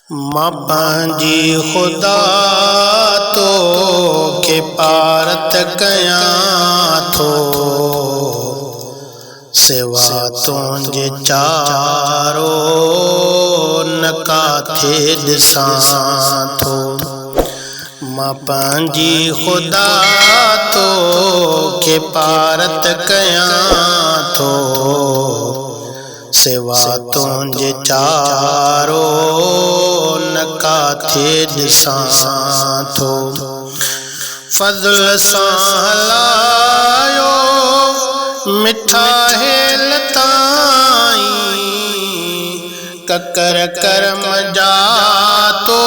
मां पंहिंजी ख़ुदा तो खे पारत कयां थो, सिवा तुंहिंजे चारो न काथे ॾिसां थो। मां पंहिंजी ख़ुदा तो खे पारत कयां थो, सिवा तुंहिंजे चारो न काथे ॾिसां थो। फज़ल सां हलायो मिठा हेल ताईं, ककर करम जा तो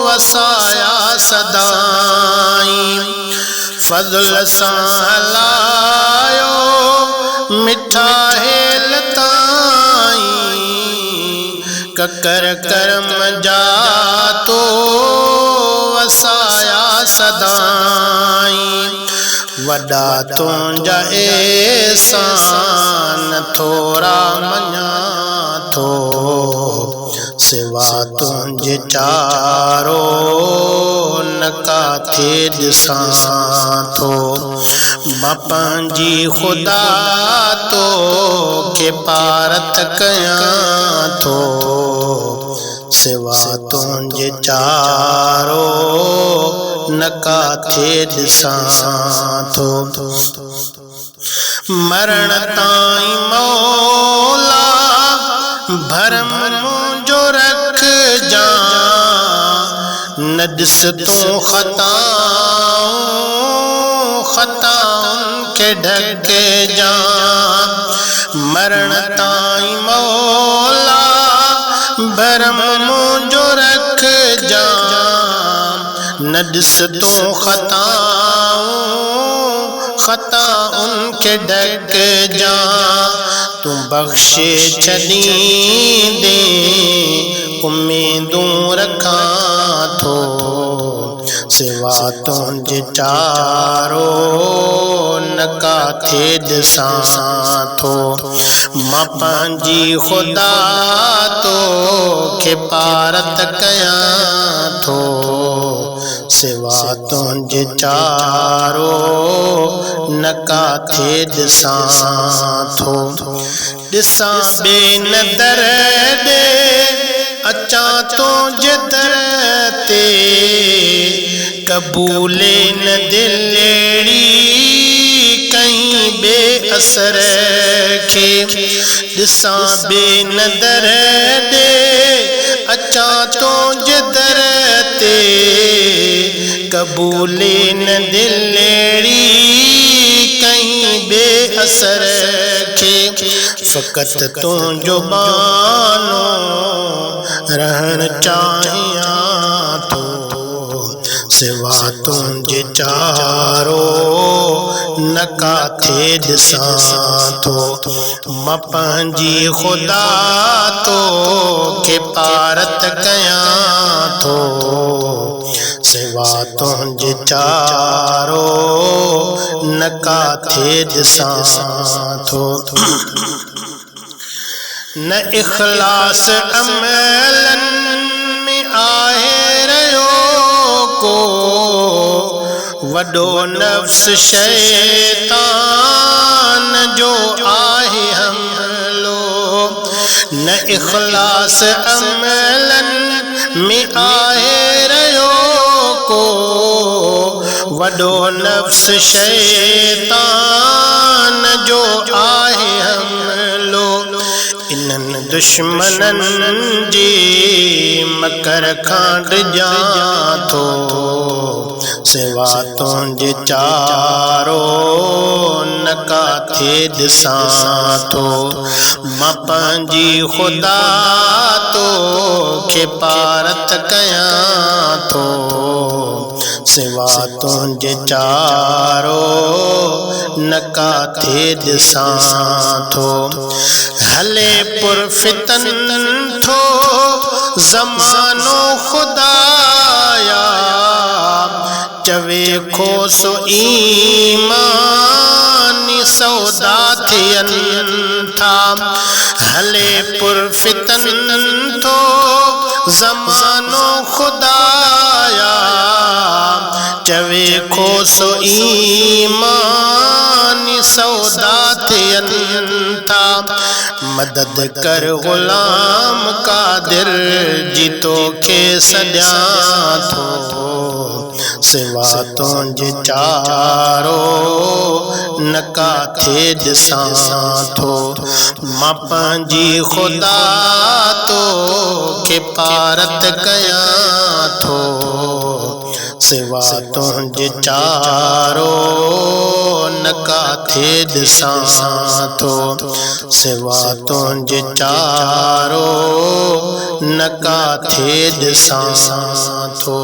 वसाया सदाईं। फज़ल सां हलायो मिठा हेल ताईं, ककर करम जा तो वसाया सदाईं। वॾा तुंहिंजा एहसान थोरा मञां थो, सिवा तुंहिंजे चारो न काथे ॾिसां थो। मां पंहिंजी ख़ुदा तो खे पारत कयां थो, सिवा तुंहिंजे चारो न काथे ॾिसां थो। मरण ताईं मौला भरम मुंहिंजो रखजां, न ॾिस तूं ख़ताउनि खे ढकजां। मरण ताईं मौला भरम मुंहिंजो रखजां, न ॾिस तूं ख़ताउनि खे ढकजां। तूं बख़्शे छॾींदे उम्मीदूं रखां थो, सिवा तुंहिंजे चारो न काथे ॾिसां थो। मां पंहिंजी ख़ुदा तो खे पारत कयां थो, सिवा तुंहिंजे चारो न काथे ॾिसां थो। ॾिसां ॿे नदर ॾे अचां तुंहिंजे दर ते, क़बूले न दिल अहिड़ी कहीं ॿे असर खे। ॾिसां ॿे नदर ॾे अचां तुंहिंजे दर ते, क़बूले न दिल अहिड़ी कहीं ॿे असर खे। फ़क़ति तुंहिंजो बानो रहण चाहियां थो, सिवा तुंहिंजे चारो न काथे ॾिसां थो। मां पंहिंजी ख़ुदा तो खे पारत कयां थो, सिवा तुंहिंजे चारो न काथे ॾिसां थो। न इख़लास अमलनि में आहे रहियो को, वॾो नफ़्स शैतान जो आहे हमलो। न इख़लास अमलनि में आहे रहियो को, वॾो नफ़्स शैतान जो आहे हमलो। इन्हनि दुश्मननि जे मकर खां डिॼां थो, सिवा तुंहिंजे चारो न काथे ॾिसां थो। मां पंहिंजी ख़ुदा तो खे पारत कयां थो, सिवा तुंहिंजे चारो न काथे ॾिसां थो। हले पुरफ़ितन थो ज़मानो ख़ुदाया, चवे खो सो ईमानी सौदा थियनि था। हले पुरफ़ितन थो ज़मानो खुदाया चवे को सो ईमानी सौदा थियनि था। मदद कर ग़ुलाम कादिर जी तोखे सॾियां थो, सिवा तुंहिंजे चारो न काथे ॾिसां थो। मां पंहिंजी ख़ुदा तोखे पारत कयां थो, सिवा तुंहिंजे चारो न काथे ॾिसां थो, सिवा तुंहिंजे चारो न काथे ॾिसां थो।